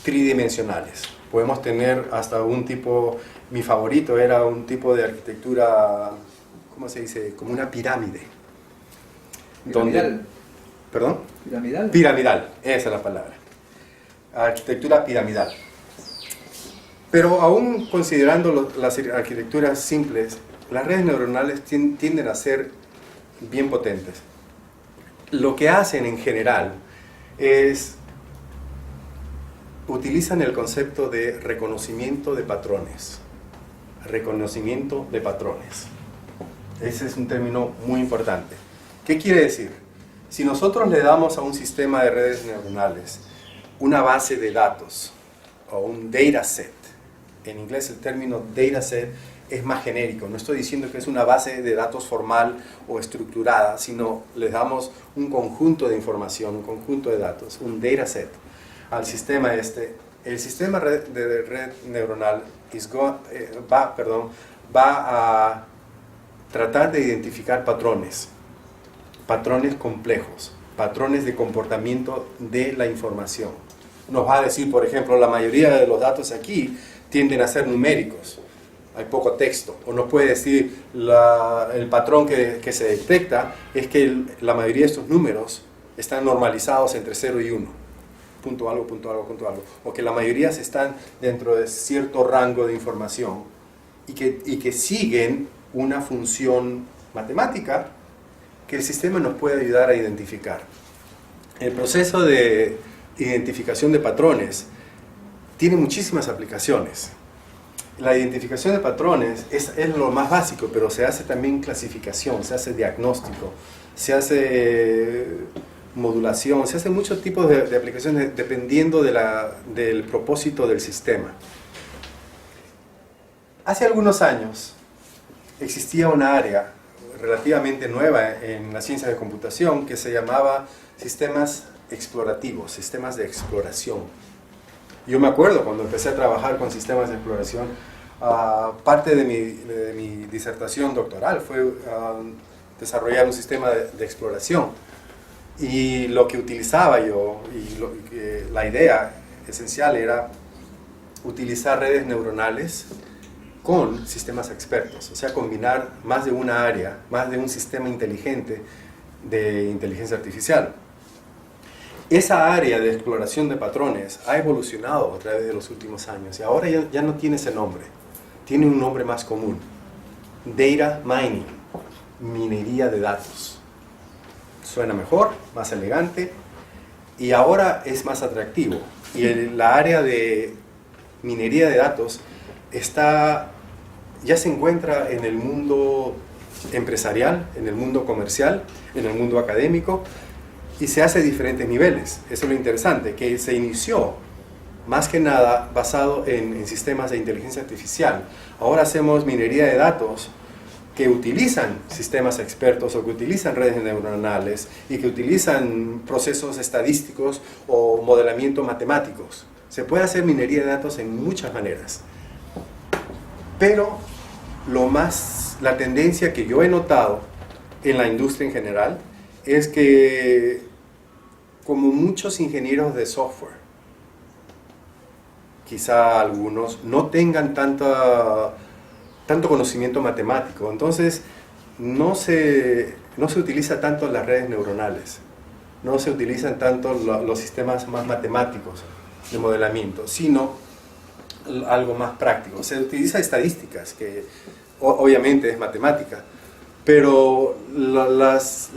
B: tridimensionales. Podemos tener hasta un tipo, mi favorito era un tipo de arquitectura, ¿cómo se dice? Como una pirámide.
A: ¿Piramidal?
B: ¿Perdón?
A: ¿Piramidal?
B: Piramidal, esa es la palabra. Arquitectura piramidal. Pero aún considerando las arquitecturas simples, las redes neuronales tienden a ser bien potentes. Lo que hacen en general es utilizan el concepto de reconocimiento de patrones. Reconocimiento de patrones. Ese es un término muy importante. ¿Qué quiere decir? Si nosotros le damos a un sistema de redes neuronales una base de datos o un dataset, en inglés el término dataset es más genérico, no estoy diciendo que es una base de datos formal o estructurada, sino les damos un conjunto de información, un conjunto de datos, un dataset al sistema el sistema de red neuronal va a tratar de identificar patrones complejos, patrones de comportamiento de la información. Nos va a decir, por ejemplo, la mayoría de los datos aquí tienden a ser numéricos, hay poco texto, o nos puede decir el patrón que se detecta es que la mayoría de estos números están normalizados entre 0 y 1. punto algo, punto algo, punto algo, o que la mayoría están dentro de cierto rango de información y que siguen una función matemática que el sistema nos puede ayudar a identificar. El proceso de identificación de patrones tiene muchísimas aplicaciones. La identificación de patrones es lo más básico, pero se hace también clasificación, se hace diagnóstico, se hace modulación, se hacen muchos tipos de aplicaciones dependiendo del propósito del sistema. Hace algunos años existía una área relativamente nueva en la ciencia de computación que se llamaba sistemas explorativos, sistemas de exploración. Yo me acuerdo cuando empecé a trabajar con sistemas de exploración, parte de mi disertación doctoral fue desarrollar un sistema de exploración. Y lo que utilizaba yo, la idea esencial era utilizar redes neuronales con sistemas expertos, o sea, combinar más de una área, más de un sistema inteligente de inteligencia artificial. Esa área de exploración de patrones ha evolucionado a través de los últimos años y ahora ya no tiene ese nombre, tiene un nombre más común: Data Mining, minería de datos. Suena mejor, más elegante y ahora es más atractivo. Y la área de minería de datos ya se encuentra en el mundo empresarial, en el mundo comercial, en el mundo académico, y se hace a diferentes niveles. Eso es lo interesante, que se inició más que nada basado en sistemas de inteligencia artificial. Ahora hacemos minería de datos que utilizan sistemas expertos o que utilizan redes neuronales y que utilizan procesos estadísticos o modelamiento matemáticos. Se puede hacer minería de datos en muchas maneras. Pero la tendencia que yo he notado en la industria en general es que, como muchos ingenieros de software, quizá algunos no tengan tanto conocimiento matemático, entonces no se utiliza tanto las redes neuronales, no se utilizan tanto los sistemas más matemáticos de modelamiento, sino algo más práctico. Se utiliza estadísticas, que obviamente es matemática, pero las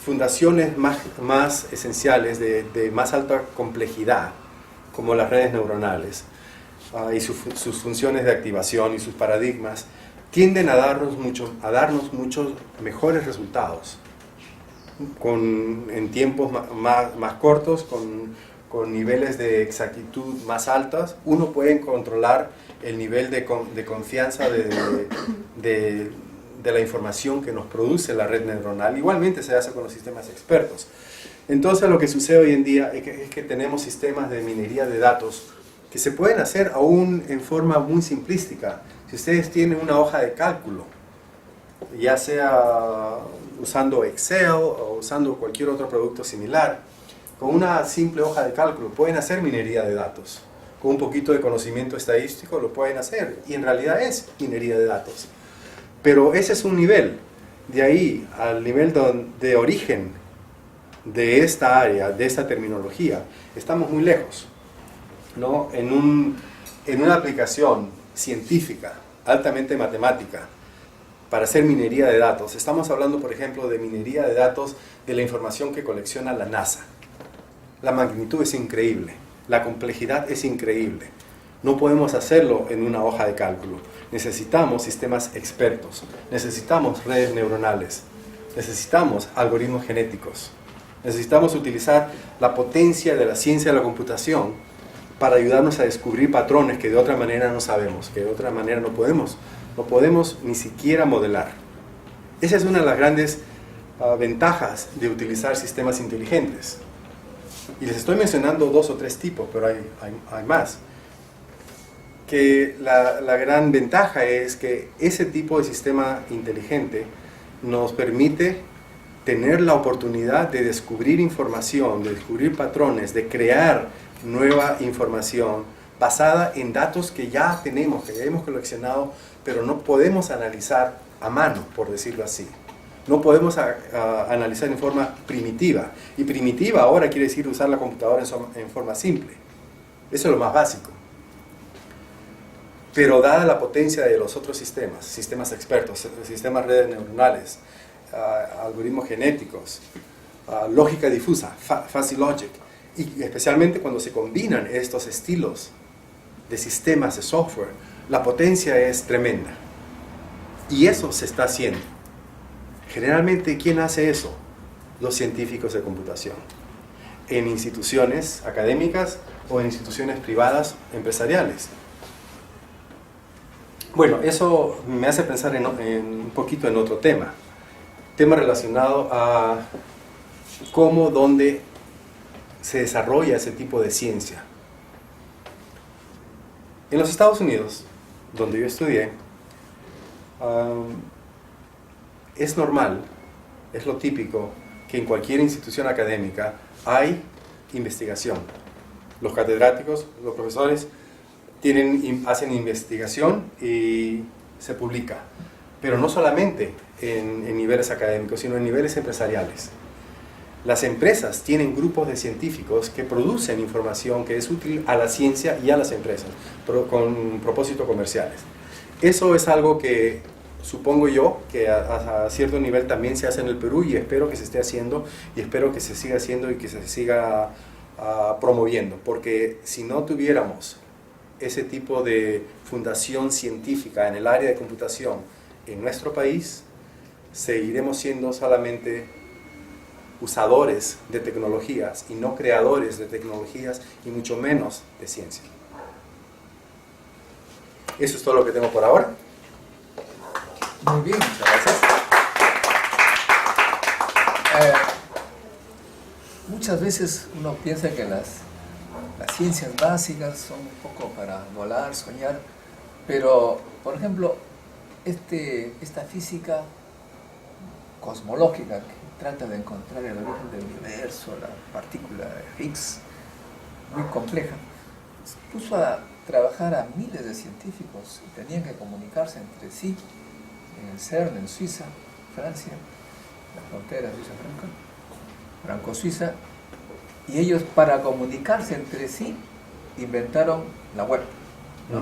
B: fundaciones más esenciales de más alta complejidad, como las redes neuronales y sus funciones de activación y sus paradigmas, tienden a darnos muchos mejores resultados en tiempos más cortos, con niveles de exactitud más altos. Uno puede controlar el nivel de confianza de la información que nos produce la red neuronal. Igualmente se hace con los sistemas expertos. Entonces lo que sucede hoy en día es que tenemos sistemas de minería de datos que se pueden hacer aún en forma muy simplística. Si ustedes tienen una hoja de cálculo, ya sea usando Excel o usando cualquier otro producto similar, con una simple hoja de cálculo pueden hacer minería de datos. Con un poquito de conocimiento estadístico lo pueden hacer, y en realidad es minería de datos. Pero ese es un nivel. De ahí al nivel de origen de esta área, de esta terminología, estamos muy lejos, ¿no? En una aplicación científica, altamente matemática, para hacer minería de datos, estamos hablando, por ejemplo, de minería de datos de la información que colecciona la NASA. La magnitud es increíble, la complejidad es increíble. No podemos hacerlo en una hoja de cálculo. Necesitamos sistemas expertos, necesitamos redes neuronales, necesitamos algoritmos genéticos, necesitamos utilizar la potencia de la ciencia de la computación para ayudarnos a descubrir patrones que de otra manera no sabemos, que de otra manera no podemos ni siquiera modelar. Esa es una de las grandes ventajas de utilizar sistemas inteligentes. Y les estoy mencionando 2 o 3 tipos, pero hay más. Que la gran ventaja es que ese tipo de sistema inteligente nos permite tener la oportunidad de descubrir información, de descubrir patrones, de crear nueva información basada en datos que ya tenemos, que ya hemos coleccionado, pero no podemos analizar a mano, por decirlo así. No podemos analizar en forma primitiva. Y primitiva ahora quiere decir usar la computadora en forma simple. Eso es lo más básico. Pero dada la potencia de los otros sistemas, sistemas expertos, sistemas redes neuronales, algoritmos genéticos, lógica difusa, fuzzy logic, y especialmente cuando se combinan estos estilos de sistemas de software, la potencia es tremenda. Y eso se está haciendo. Generalmente, ¿quién hace eso? Los científicos de computación. En instituciones académicas o en instituciones privadas empresariales. Bueno, eso me hace pensar un poquito en otro tema. Tema relacionado a cómo, dónde se desarrolla ese tipo de ciencia. En los Estados Unidos, donde yo estudié, es normal, es lo típico, que en cualquier institución académica hay investigación. Los catedráticos, los profesores, hacen investigación y se publica. Pero no solamente en niveles académicos, sino en niveles empresariales. Las empresas tienen grupos de científicos que producen información que es útil a la ciencia y a las empresas, pero con propósitos comerciales. Eso es algo que supongo yo que a cierto nivel también se hace en el Perú, y espero que se esté haciendo, y espero que se siga haciendo y que se siga promoviendo, porque si no tuviéramos ese tipo de fundación científica en el área de computación en nuestro país, seguiremos siendo solamente usadores de tecnologías y no creadores de tecnologías, y mucho menos de ciencia. Eso es todo lo que tengo por ahora.
A: Muy bien, muchas gracias. Muchas veces uno piensa que las ciencias básicas son un poco para volar, soñar, pero, por ejemplo, esta física cosmológica que trata de encontrar el origen del universo, la partícula de Higgs, muy compleja, puso a trabajar a miles de científicos y tenían que comunicarse entre sí en el CERN, en Suiza, Francia, la frontera franco-suiza, y ellos, para comunicarse entre sí, inventaron la web, ¿no?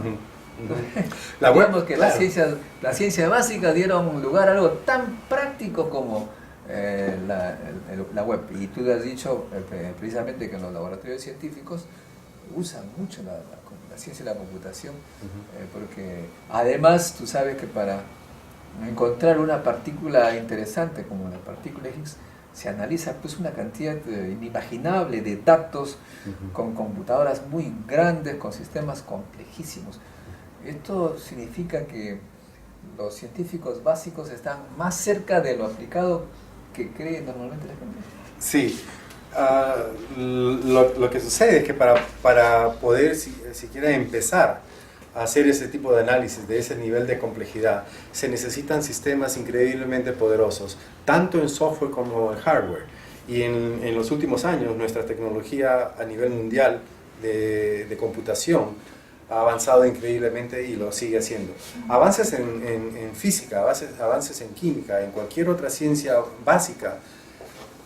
A: La web, digamos que claro, las ciencias básicas dieron lugar a algo tan práctico como la web. Y tú has dicho precisamente que en los laboratorios científicos usan mucho la ciencia y la computación, porque además tú sabes que para encontrar una partícula interesante como la partícula Higgs se analiza pues una cantidad inimaginable de datos, con computadoras muy grandes, con sistemas complejísimos. Esto significa que los científicos básicos están más cerca de lo aplicado que cree normalmente la gente.
B: Sí. Lo que sucede es que para poder siquiera empezar a hacer ese tipo de análisis de ese nivel de complejidad, se necesitan sistemas increíblemente poderosos, tanto en software como en hardware. Y en los últimos años nuestra tecnología a nivel mundial de computación ha avanzado increíblemente y lo sigue haciendo. Avances en física, avances en química, en cualquier otra ciencia básica,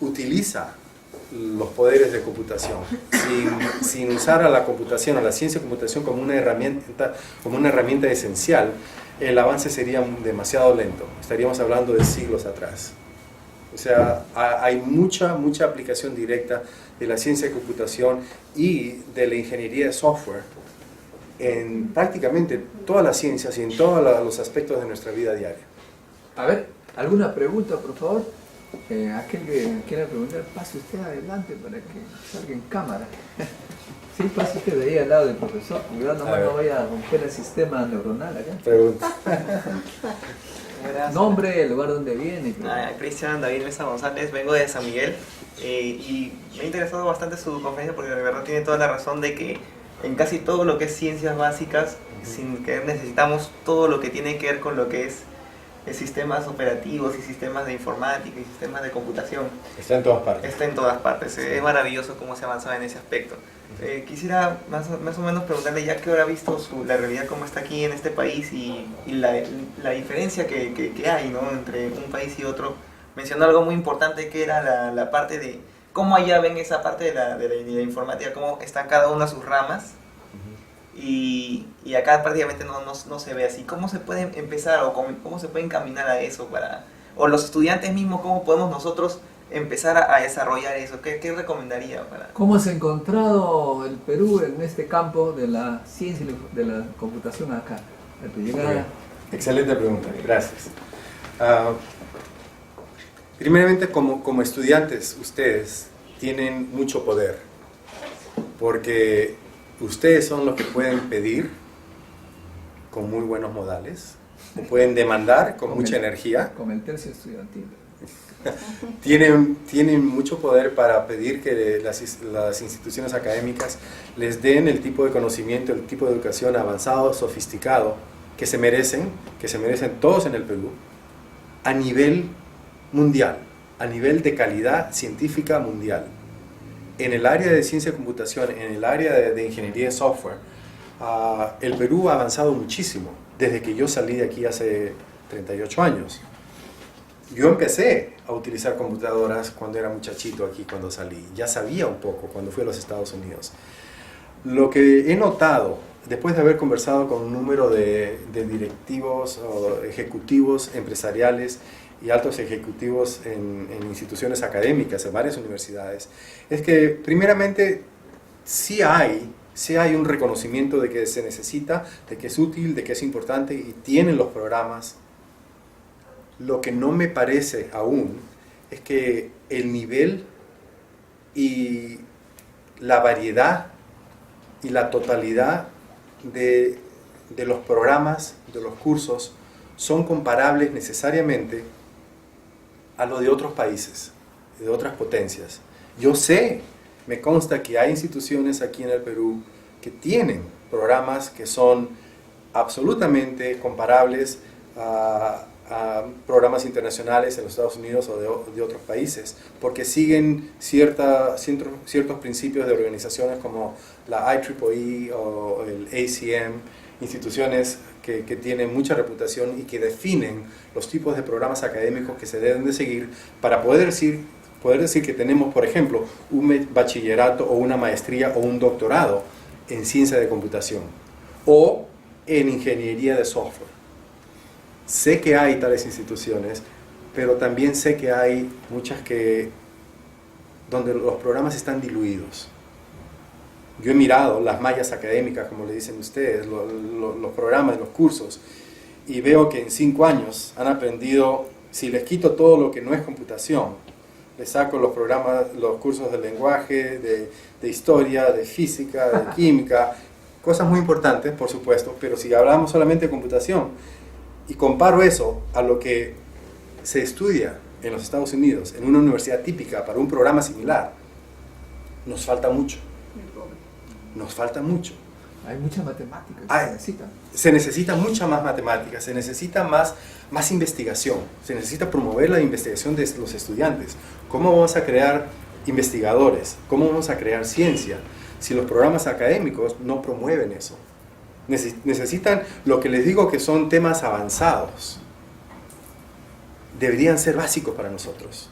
B: utiliza los poderes de computación, sin usar a la computación, a la ciencia de computación como una herramienta esencial. El avance sería demasiado lento, estaríamos hablando de siglos atrás. O sea, hay mucha aplicación directa de la ciencia de computación y de la ingeniería de software en prácticamente todas las ciencias y en todos los aspectos de nuestra vida diaria.
A: A ver, ¿alguna pregunta, por favor? Aquel que quiera preguntar, pase usted adelante para que salga en cámara. Sí, pase usted de ahí al lado del profesor. Cuidado, nomás no vaya a romper el sistema neuronal acá.
B: Pregunta.
A: Nombre, el lugar donde viene.
C: Cristian David Mesa González, vengo de San Miguel y me ha interesado bastante su conferencia porque de verdad tiene toda la razón de que en casi todo lo que es ciencias básicas, sin querer, necesitamos todo lo que tiene que ver con lo que es sistemas operativos y sistemas de informática y sistemas de computación.
B: Está en todas partes.
C: Está en todas partes. Es maravilloso cómo se avanza en ese aspecto. Quisiera más o menos preguntarle, ya que ahora ha visto la realidad cómo está aquí en este país y la diferencia que hay, ¿no?, entre un país y otro mencionó algo muy importante que era la parte de cómo allá ven esa parte de la informática, cómo están cada una de sus ramas. Y acá prácticamente no se ve así. ¿Cómo se puede empezar o cómo se puede encaminar a eso o los estudiantes mismos, cómo podemos nosotros empezar a desarrollar eso? ¿Qué recomendaría para?
A: ¿Cómo se ha encontrado el Perú en este campo de la ciencia y de la computación acá?
B: Excelente pregunta, gracias. Primeramente, como estudiantes, ustedes tienen mucho poder, porque ustedes son los que pueden pedir con muy buenos modales, o pueden demandar con mucha energía.
A: Con el tercio estudiantil.
B: Tienen mucho poder para pedir que las instituciones académicas les den el tipo de conocimiento, el tipo de educación avanzado, sofisticado, que se merecen todos en el Perú, a nivel mundial, a nivel de calidad científica mundial. En el área de ciencia de computación, en el área de ingeniería de software, el Perú ha avanzado muchísimo desde que yo salí de aquí hace 38 años. Yo empecé a utilizar computadoras cuando era muchachito aquí, cuando salí. Ya sabía un poco cuando fui a los Estados Unidos. Lo que he notado, después de haber conversado con un número de directivos o ejecutivos empresariales y altos ejecutivos en instituciones académicas, en varias universidades, es que primeramente sí hay un reconocimiento de que se necesita, de que es útil, de que es importante y tienen los programas. Lo que no me parece aún es que el nivel y la variedad y la totalidad de los programas, de los cursos, son comparables necesariamente a lo de otros países, de otras potencias. Yo sé, me consta que hay instituciones aquí en el Perú que tienen programas que son absolutamente comparables a programas internacionales en los Estados Unidos o de otros países, porque siguen ciertos principios de organizaciones como la IEEE o el ACM, instituciones que tienen mucha reputación y que definen los tipos de programas académicos que se deben de seguir para poder decir que tenemos, por ejemplo, un bachillerato o una maestría o un doctorado en ciencia de computación o en ingeniería de software. Sé que hay tales instituciones, pero también sé que hay muchas donde los programas están diluidos. Yo he mirado las mallas académicas, como le dicen ustedes, los programas, los cursos, y veo que en 5 años han aprendido, si les quito todo lo que no es computación, les saco los cursos de lenguaje, de historia, de física, de química, cosas muy importantes, por supuesto, pero si hablamos solamente de computación, y comparo eso a lo que se estudia en los Estados Unidos, en una universidad típica para un programa similar, nos falta mucho. Nos falta mucho.
A: Hay mucha matemática que se necesita.
B: Se necesita mucha más matemática, se necesita más investigación, se necesita promover la investigación de los estudiantes. ¿Cómo vamos a crear investigadores? ¿Cómo vamos a crear ciencia si los programas académicos no promueven eso? Necesitan lo que les digo que son temas avanzados. Deberían ser básicos para nosotros.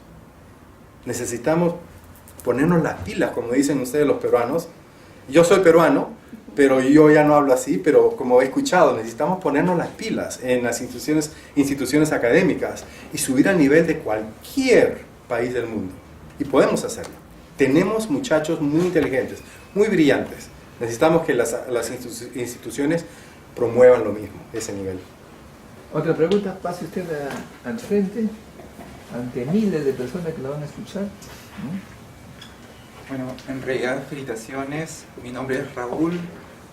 B: Necesitamos ponernos las pilas, como dicen ustedes los peruanos. Yo soy peruano, pero yo ya no hablo así, pero como he escuchado, necesitamos ponernos las pilas en las instituciones académicas y subir al nivel de cualquier país del mundo. Y podemos hacerlo. Tenemos muchachos muy inteligentes, muy brillantes. Necesitamos que las instituciones promuevan lo mismo, ese nivel.
A: Otra pregunta, pase usted al frente, ante miles de personas que la van a escuchar.
D: Bueno, en realidad, felicitaciones. Mi nombre es Raúl,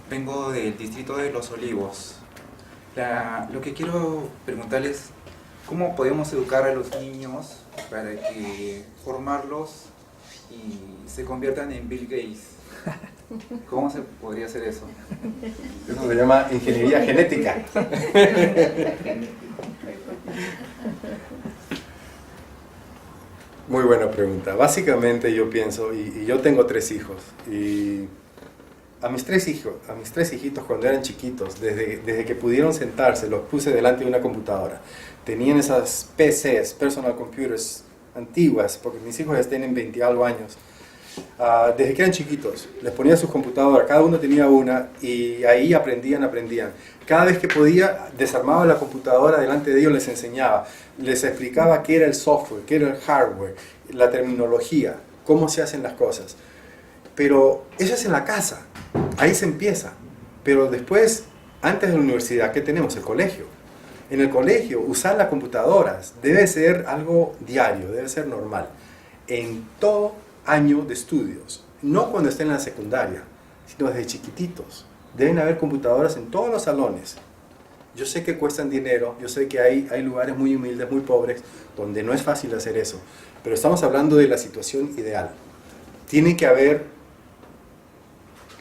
D: vengo del distrito de Los Olivos. Lo que quiero preguntarles, ¿cómo podemos educar a los niños para que formarlos y se conviertan en Bill Gates? ¿Cómo se podría hacer eso?
B: Eso se llama ingeniería genética. Muy buena pregunta. Básicamente yo pienso, y yo tengo 3 hijos, y A mis tres hijitos cuando eran chiquitos, desde que pudieron sentarse, los puse delante de una computadora. Tenían esas PCs, personal computers, antiguas, porque mis hijos ya tienen 20 y algo años. Desde que eran chiquitos, les ponía sus computadoras, cada uno tenía una, y ahí aprendían. Cada vez que podía, desarmaba la computadora delante de ellos, les enseñaba, les explicaba qué era el software, qué era el hardware, la terminología, cómo se hacen las cosas. Pero eso es en la casa, ahí se empieza. Pero después, antes de la universidad, ¿qué tenemos? El colegio. En el colegio, usar las computadoras debe ser algo diario, debe ser normal. En todo año de estudios, no cuando estén en la secundaria, sino desde chiquititos. Deben haber computadoras en todos los salones. Yo sé que cuestan dinero, yo sé que hay lugares muy humildes, muy pobres, donde no es fácil hacer eso. Pero estamos hablando de la situación ideal. Tiene que haber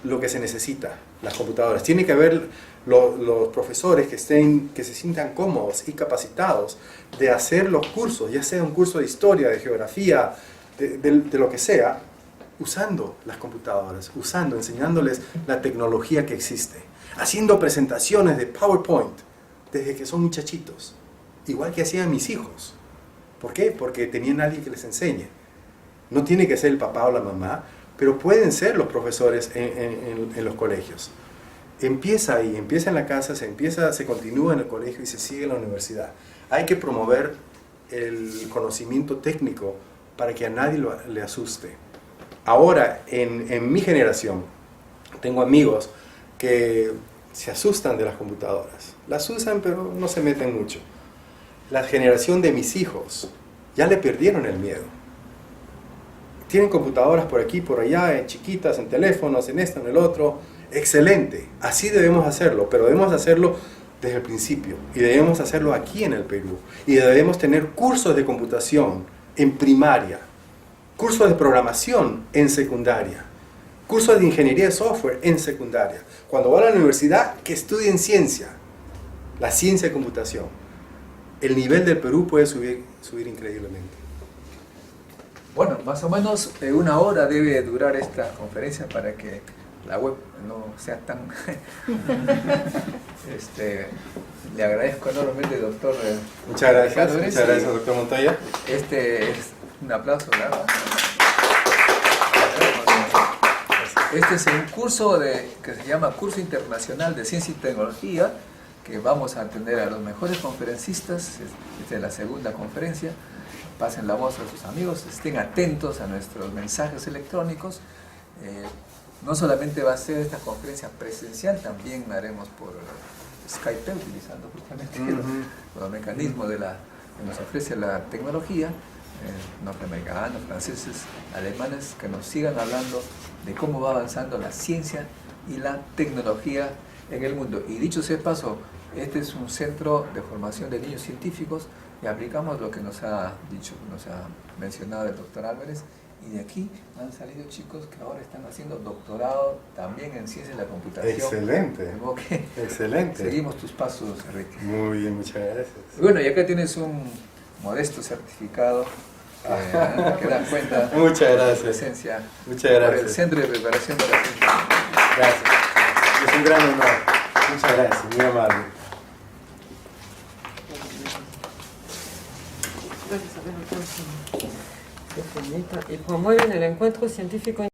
B: lo que se necesita, las computadoras. Tiene que haber los profesores que se sientan cómodos y capacitados de hacer los cursos, ya sea un curso de historia, de geografía, de lo que sea, usando las computadoras, enseñándoles la tecnología que existe, haciendo presentaciones de PowerPoint desde que son muchachitos, igual que hacían mis hijos. ¿Por qué? Porque tenían alguien que les enseñe. No tiene que ser el papá o la mamá, pero pueden ser los profesores en los colegios. Empieza ahí, empieza en la casa, se continúa en el colegio y se sigue en la universidad. Hay que promover el conocimiento técnico para que a nadie le asuste. Ahora, en mi generación, tengo amigos que se asustan de las computadoras. Las usan, pero no se meten mucho. La generación de mis hijos ya le perdieron el miedo. Tienen computadoras por aquí, por allá, chiquitas, en teléfonos, en esto, en el otro. Excelente, así debemos hacerlo, pero debemos hacerlo desde el principio. Y debemos hacerlo aquí en el Perú. Y debemos tener cursos de computación en primaria, cursos de programación en secundaria, cursos de ingeniería de software en secundaria. Cuando van a la universidad, que estudien ciencia, la ciencia de computación. El nivel del Perú puede subir increíblemente.
A: Bueno, más o menos una hora debe durar esta conferencia para que la web no sea tan... le agradezco enormemente, doctor.
B: Muchas gracias, doctor Montoya.
A: Es un aplauso, ¿verdad? Este es un curso que se llama Curso Internacional de Ciencia y Tecnología, que vamos a atender a los mejores conferencistas. Esta es la segunda conferencia. Pasen la voz a sus amigos, estén atentos a nuestros mensajes electrónicos. No solamente va a ser esta conferencia presencial, también la haremos por Skype, utilizando justamente los mecanismos que nos ofrece la tecnología. Norteamericanos, franceses, alemanes, que nos sigan hablando de cómo va avanzando la ciencia y la tecnología en el mundo. Y dicho sea de paso, este es un centro de formación de niños científicos y aplicamos lo que nos ha dicho, nos ha mencionado el doctor Álvarez, y de aquí han salido chicos que ahora están haciendo doctorado también en ciencia de la computación.
B: Excelente. Excelente.
A: Seguimos tus pasos, Enrique.
B: Muy bien, muchas gracias.
A: Bueno, y acá tienes un modesto certificado que da cuenta
B: muchas
A: de
B: gracias.
A: tu presencia.
B: Muchas gracias.
A: Por el Centro de Preparación de la Ciencia.
B: Gracias. Es un gran honor. Muchas gracias, muy amable.
E: Y promueven el encuentro científico